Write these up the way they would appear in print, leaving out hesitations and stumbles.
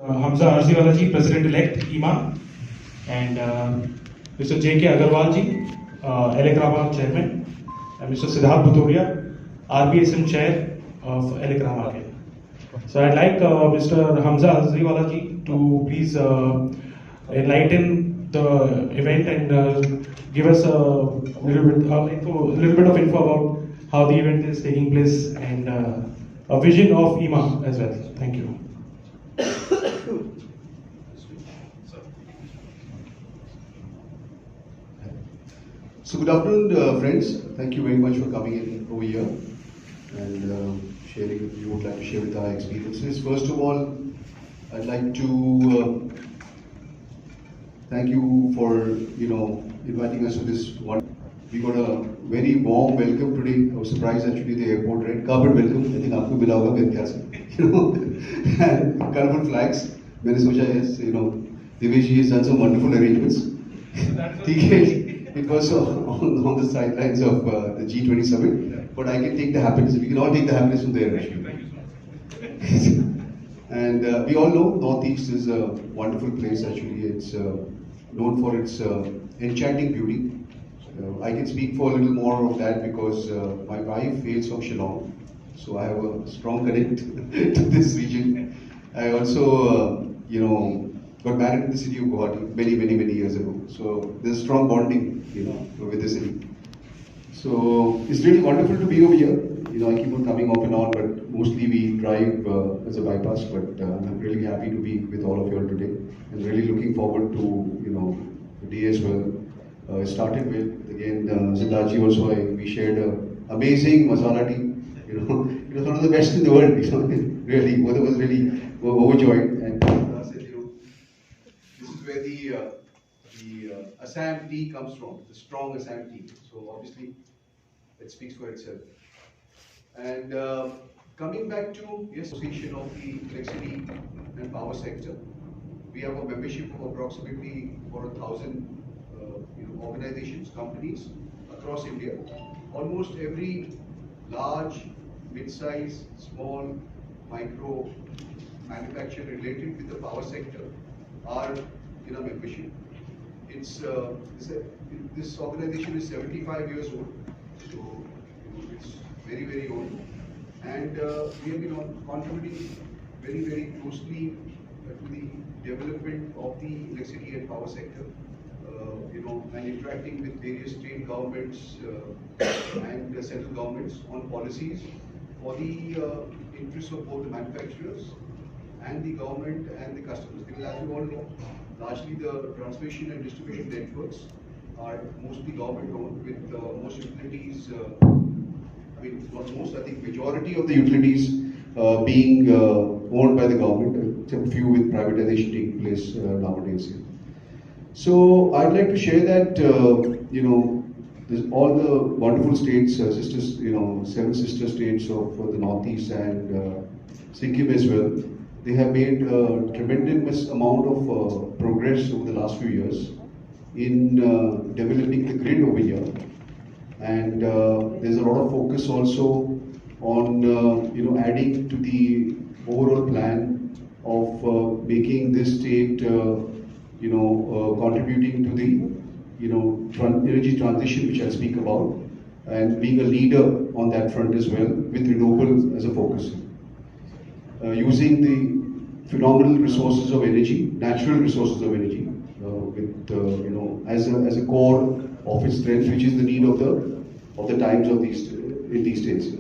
Hamza Arziwala ji, President-elect, Ieema, and Mr. J.K. Agarwal ji, Elecrama Chairman, and Mr. Siddharth Bhutoria, RBSM Chair of Elecrama again. So I'd like Mr. Hamza Arziwala ji to please enlighten the event and give us a little bit of info about how the event is taking place and a vision of Ieema as well. Thank you. So good afternoon, friends. Thank you very much for coming in over here and sharing. You would like to share with our experiences. First of all, I'd like to thank you for inviting us to this one. We got a very warm welcome today. I was surprised actually the airport red carpet welcome. I think आपको मिला होगा मेरे ख्याल से, and colorful flags. मैंने सोचा yes, Devesh has done some wonderful arrangements. It was on the sidelines of the G20 summit, but I can take the happiness. We can all take the happiness from there actually. And we all know Northeast is a wonderful place actually. It's known for its enchanting beauty. I can speak for a little more of that because my wife hails from Shillong, so I have a strong connect to this region. I also, got married in the city of Guwahati many years ago. So there's a strong bonding, with the city. So it's really wonderful to be over here. I keep on coming off and on, but mostly we drive as a bypass. But I'm really happy to be with all of you all today, and really looking forward to the day as well. It started with again Siddharth also. We shared amazing masala tea. It was one of the best in the world. Really, both of us really were overjoyed. And said, this is where the Assam tea comes from, the strong Assam tea. So obviously, it speaks for itself. And coming back to the association of the electricity and power sector, we have a membership of approximately 1,000 organizations, companies across India. Almost every large, mid-size, small, micro manufacturer related with the power sector are in our membership. This organization is 75 years old, so it's very old, and we have been contributing very closely to the development of the electricity and power sector, and interacting with various state governments and central governments on policies for the interests of both the manufacturers and the government and the customers. Because as you all know, largely the transmission and distribution networks are mostly government owned, with most utilities, not most, I think majority of the utilities being owned by the government, except a few with privatization taking place nowadays. So I'd like to share that, all the wonderful states, sisters, 7 sister states of the Northeast and Sikkim as well, they have made a tremendous amount of progress over the last few years in developing the grid over here. And there's a lot of focus also on, adding to the overall plan of making this state, contributing to the, energy transition, which I'll speak about, and being a leader on that front as well, with renewable as a focus. Using the phenomenal resources of energy, natural resources of energy, with as a core of its strength, which is the need of the times of these states.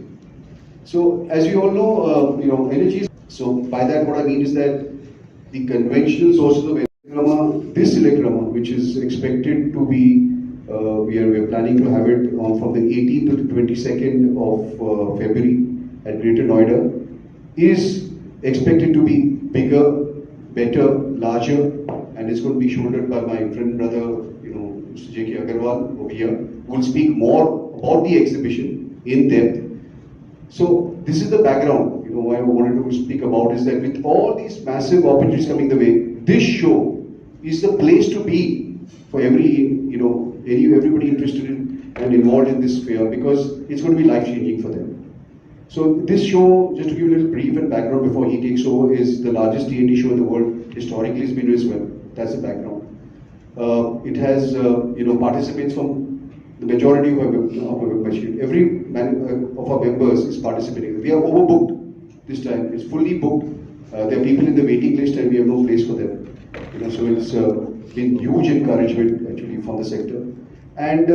So as you all know, energy. So by that, what I mean is that the conventional sources of Elecrama, this Elecrama, which is expected to be, we are planning to have it from the 18th to the 22nd of February at Greater Noida, is expected to be bigger, better, larger, and it's going to be shouldered by my friend brother, Mr. J.K. Agarwal over here, who will speak more about the exhibition in depth. So this is the background, why I wanted to speak about is that with all these massive opportunities coming the way, this show is the place to be for everybody interested in and involved in this sphere, because it's going to be life-changing for them. So this show, just to give you a little brief and background before he takes over, is the largest T&D show in the world. Historically, it's been as well. That's the background. It has participants from the majority of our membership. Every of our members is participating. We are overbooked this time. It's fully booked. There are people in the waiting list, and we have no place for them. So it's been huge encouragement actually from the sector, and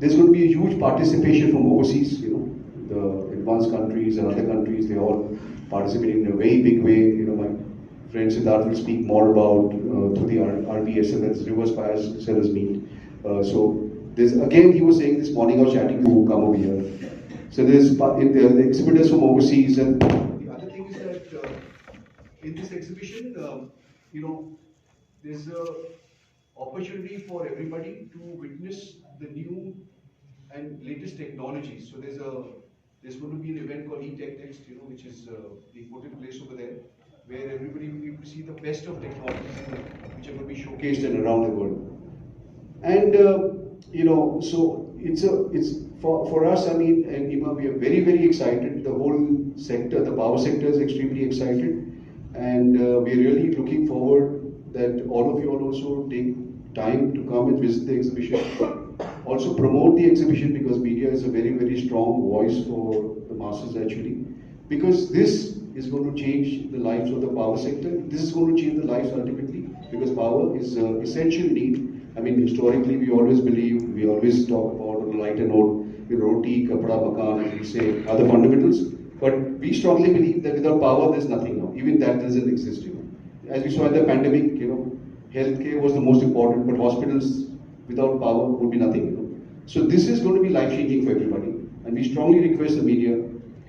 there's going to be a huge participation from overseas. The advanced countries and other countries, they all participating in a very big way. My friend Siddharth will speak more about through the RBSL, that's Reverse Fire Sellers Meet. So there's, again, he was saying this morning, I was chatting to come over here. So there's the exhibitors from overseas, and the other thing is that in this exhibition, there's a opportunity for everybody to witness the new and latest technologies. So there's going to be an event called E-Tech Next, which is being put in place over there, where everybody will be able to see the best of technologies which are going to be showcased and around the world. And so it's for us. I mean, and Ieema, we are very, very excited. The whole sector, the power sector, is extremely excited, and we are really looking forward that all of you all also take time to come and visit the exhibition. Also promote the exhibition, because media is a very, very strong voice for the masses actually. Because this is going to change the lives of the power sector. This is going to change the lives ultimately, because power is an essential need. I mean, historically, we always talk about on a lighter note, roti, kapda, makan, and we say other fundamentals. But we strongly believe that without power, there's nothing now. Even that doesn't exist. As we saw in the pandemic, healthcare was the most important, but hospitals without power would be nothing. So this is going to be life-changing for everybody, and we strongly request the media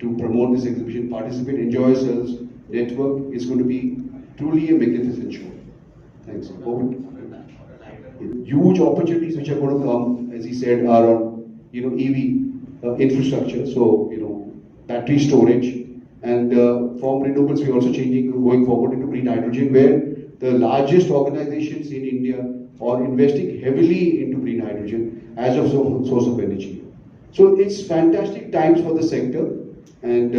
to promote this exhibition, participate, enjoy yourselves, network. It's going to be truly a magnificent show. Thanks. Over. Huge opportunities which are going to come, as he said, are on EV infrastructure. So battery storage, and from renewables we're also going forward into green hydrogen, where the largest organizations in India are investing heavily into green hydrogen as a source of energy. So it's fantastic times for the sector, and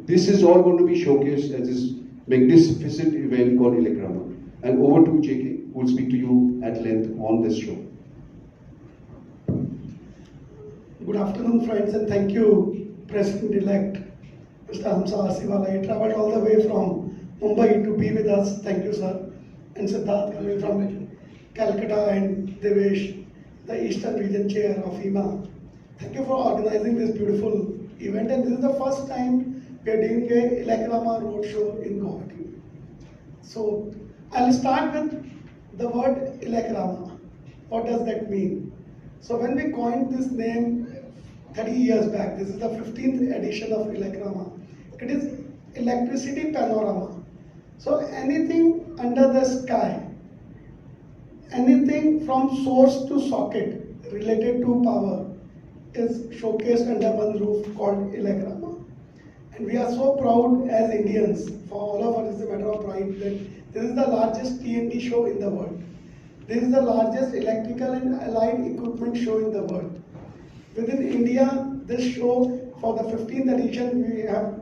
this is all going to be showcased as this magnificent event called Elecrama. And over to JK, who will speak to you at length on this show. Good afternoon, friends, and thank you, President-elect Mr. Hamza Asiwala. He traveled all the way from Mumbai to be with us. Thank you, sir. And Siddharth coming from Calcutta, and Devesh, the Eastern Region Chair of Ieema. Thank you for organizing this beautiful event. And this is the first time we are doing a Elecrama Roadshow in Guwahati. So I'll start with the word Elecrama. What does that mean? So when we coined this name 30 years back, this is the 15th edition of Elecrama. It is electricity panorama. So anything under the sky, anything from source to socket related to power is showcased under one roof called Elecrama. And we are so proud as Indians, for all of us it's a matter of pride, that this is the largest T&D show in the world. This is the largest electrical and allied equipment show in the world. Within India, this show, for the 15th edition, we have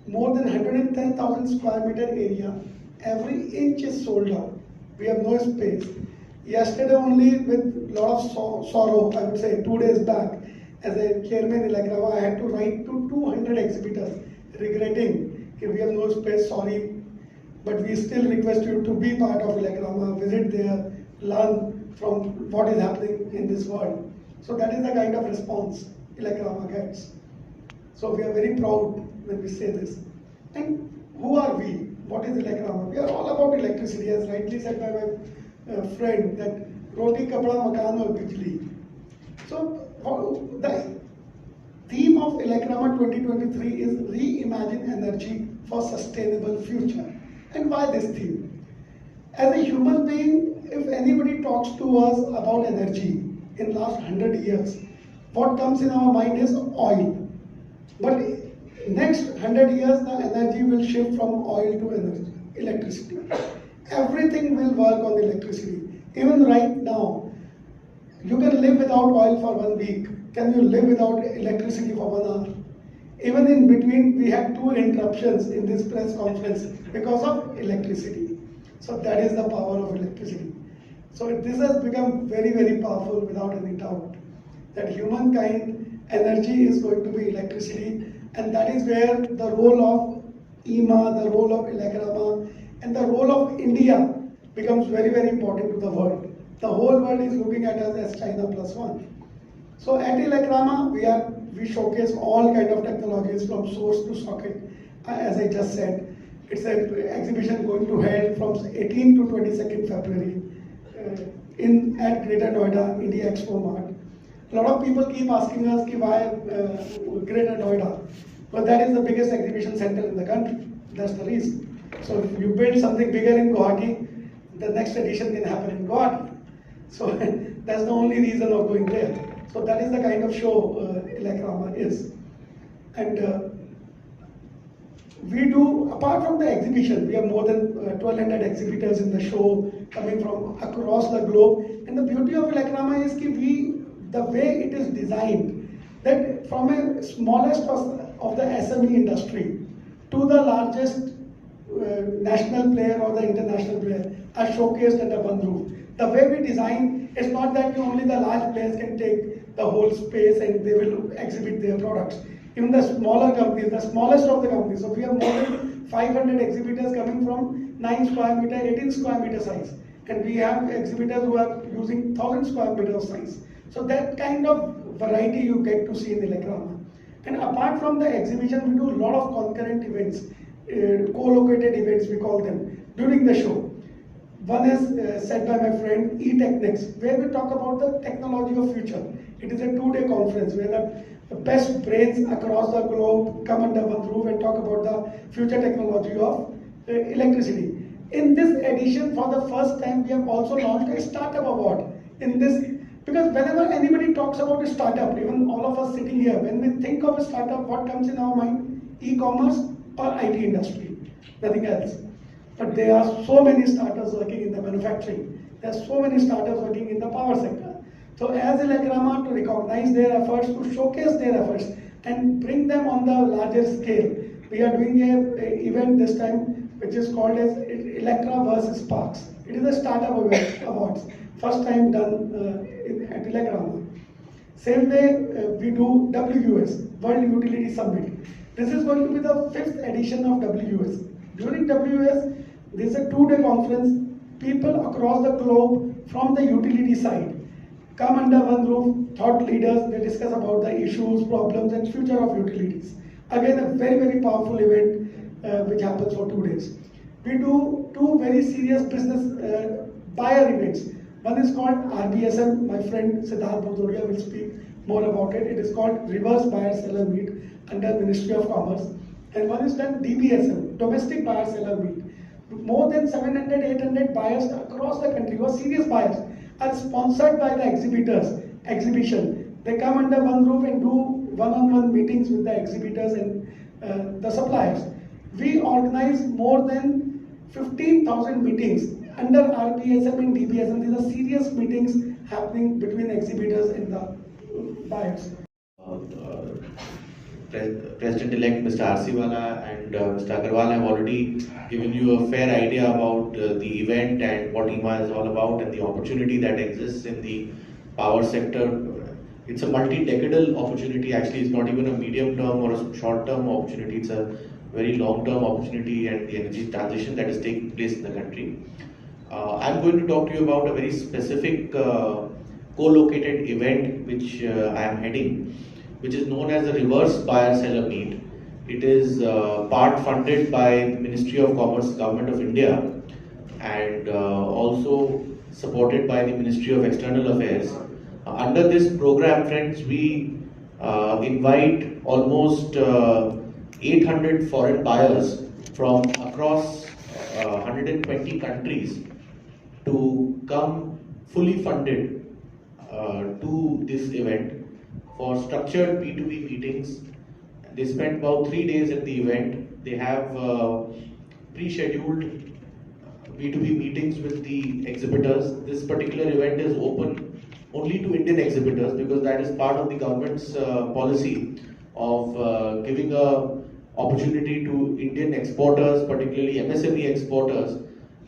more than 110,000 square meter area. Every inch is sold out. We have no space. Yesterday only, with a lot of sorrow, I would say 2 days back, as a chairman in Elecrama, I had to write to 200 exhibitors, regretting that we have no space, sorry. But we still request you to be part of Elecrama, visit there, learn from what is happening in this world. So that is the kind of response Elecrama gets. So we are very proud when we say this. And who are we? What is Elecrama? We are all about electricity, as rightly said by my friend, that roti, kapda, makan or bijli. So the theme of Elecrama 2023 is Reimagine Energy for Sustainable Future. And why this theme? As a human being, if anybody talks to us about energy in last 100 years, what comes in our mind is oil. But next 100 years, the energy will shift from oil to electricity. Everything will work on electricity. Even right now, you can live without oil for 1 week. Can you live without electricity for 1 hour? Even in between, we had 2 interruptions in this press conference because of electricity. So that is the power of electricity. So this has become very, very powerful without any doubt. That humankind energy is going to be electricity, and that is where the role of Ieema, the role of Elecrama, and the role of India becomes very, very important to the world. The whole world is looking at us as China +1. So at Elecrama, we showcase all kind of technologies from source to socket. As I just said, it's an exhibition going to held from 18 to 22nd February at Greater Noida, India Expo Mart. A lot of people keep asking us why Greater Noida. But that is the biggest exhibition center in the country. That's the reason. So if you build something bigger in Guwahati, the next edition can happen in Guwahati. So that's the only reason of going there. So that is the kind of show Elecrama is. And we do, apart from the exhibition, we have more than 1,200 exhibitors in the show coming from across the globe. And the beauty of Elecrama is the way it is designed, that from a smallest of the SME industry to the largest national player or the international player are showcased under one roof. The way we design, it's not that only the large players can take the whole space and they will exhibit their products. Even the smaller companies, the smallest of the companies. So we have more than 500 exhibitors coming from 9 square meter, 18 square meter size. And we have exhibitors who are using 1,000 square meter of size. So that kind of variety you get to see in Elecrama. And apart from the exhibition, we do a lot of concurrent events, co-located events we call them, during the show. One is said by my friend E-Technics, where we talk about the technology of future. It is a 2-day conference where the best brains across the globe come under one roof and talk about the future technology of electricity. In this edition, for the first time, we have also launched a startup award in this, because whenever anybody talks about a startup, even all of us sitting here, when we think of a startup, what comes in our mind? E-commerce or IT industry, nothing else. But there are so many startups working in the manufacturing. There are so many startups working in the power sector. So as Elecrama, to recognize their efforts, to showcase their efforts and bring them on the larger scale, we are doing an event this time which is called as Electra versus Sparks. It is a startup awards, first time done at Elecrama. Same way we do WUS, World Utility Summit. This is going to be the 5th edition of WUS. During WUS, this is a 2-day conference. People across the globe from the utility side come under one roof, thought leaders, they discuss about the issues, problems and future of utilities. Again, a very, very powerful event which happens for 2 days. We do 2 very serious business buyer events. One is called RBSM, my friend Siddharth Bhutoria will speak more about it. It is called Reverse Buyer Seller Meet under Ministry of Commerce. And one is done DBSM, Domestic Buyer Seller Meet. More than 700, 800 buyers across the country, who are serious buyers, are sponsored by the exhibition. They come under one roof and do one-on-one meetings with the exhibitors and the suppliers. We organize more than 15,000 meetings under RBSM and DBSM. These are serious meetings happening between exhibitors and the buyers. President-elect Mr. Arsiwala and Mr. Agarwal have already given you a fair idea about the event and what Ieema is all about and the opportunity that exists in the power sector. It's a multi-decadal opportunity. Actually, it's not even a medium-term or a short-term opportunity. It's a very long-term opportunity, and the energy transition that is taking place in the country. I'm going to talk to you about a very specific co-located event which I am heading, which is known as the Reverse Buyer Seller Meet. It is part funded by the Ministry of Commerce, Government of India, and also supported by the Ministry of External Affairs. Under this program, friends, we invite almost 800 foreign buyers from across 120 countries to come fully funded to this event for structured B2B meetings. They spend about 3 days at the event. They have pre-scheduled B2B meetings with the exhibitors. This particular event is open only to Indian exhibitors because that is part of the government's policy of giving a opportunity to Indian exporters, particularly MSME exporters,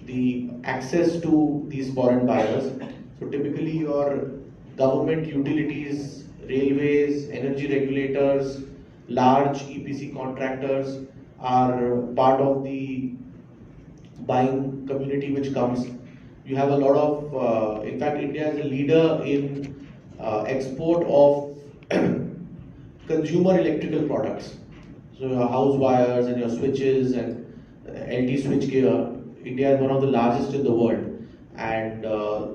the access to these foreign buyers. So typically your government utilities, railways, energy regulators, large EPC contractors are part of the buying community which comes. You have a lot of, in fact, India is a leader in export of consumer electrical products. So your house wires and your switches and LT switch gear, India is one of the largest in the world. And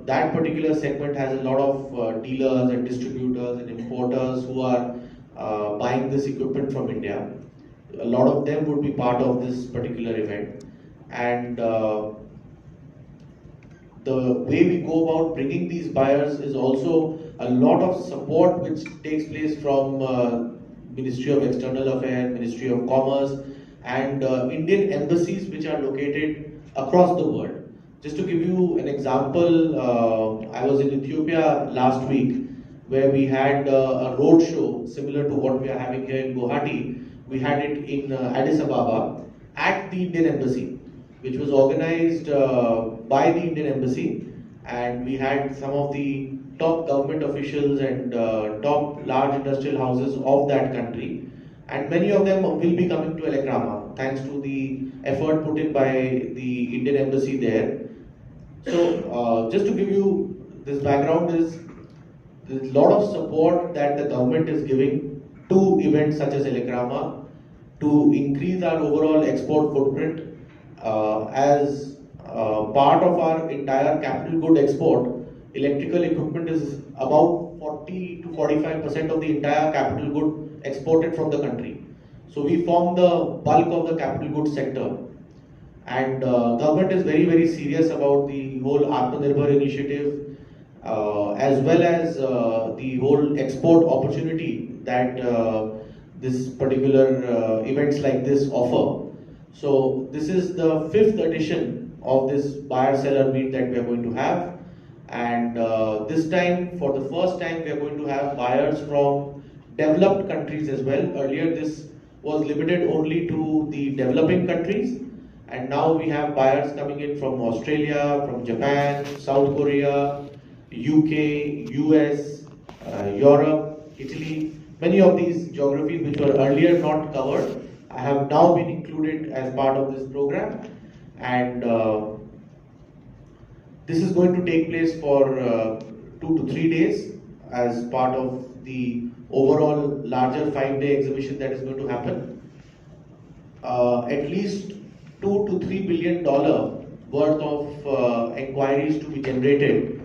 that particular segment has a lot of dealers and distributors and importers who are buying this equipment from India. A lot of them would be part of this particular event. And the way we go about bringing these buyers is also a lot of support which takes place from Ministry of External Affairs, Ministry of Commerce, and Indian embassies which are located across the world. Just to give you an example, I was in Ethiopia last week where we had a roadshow similar to what we are having here in Guwahati. We had it in Addis Ababa at the Indian Embassy, which was organized by the Indian Embassy, and we had some of the top government officials and top large industrial houses of that country, and many of them will be coming to Elecrama thanks to the effort put in by the Indian Embassy there. So just to give you this background, there's a lot of support that the government is giving to events such as Elecrama to increase our overall export footprint. As part of our entire capital good export, electrical equipment is about 40 to 45% of the entire capital good exported from the country. So we form the bulk of the capital goods sector. And government is very, very serious about the whole Atmanirbhar initiative, as well as the whole export opportunity that this particular events like this offer. So this is the 5th edition of this buyer-seller meet that we are going to have, and this time, for the first time, we are going to have buyers from developed countries as well. Earlier this was limited only to the developing countries, and now we have buyers coming in from Australia, from Japan, South Korea, UK, US, Europe, Italy. Many of these geographies which were earlier not covered have now been included as part of this program, and this is going to take place for 2 to 3 days as part of the overall larger 5-day exhibition that is going to happen. At least $2 to $3 billion worth of inquiries to be generated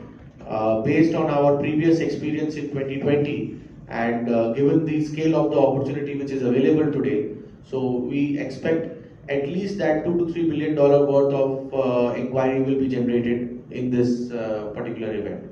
based on our previous experience in 2020, and given the scale of the opportunity which is available today. So we expect at least that $2 to $3 billion worth of inquiry will be generated in this particular event.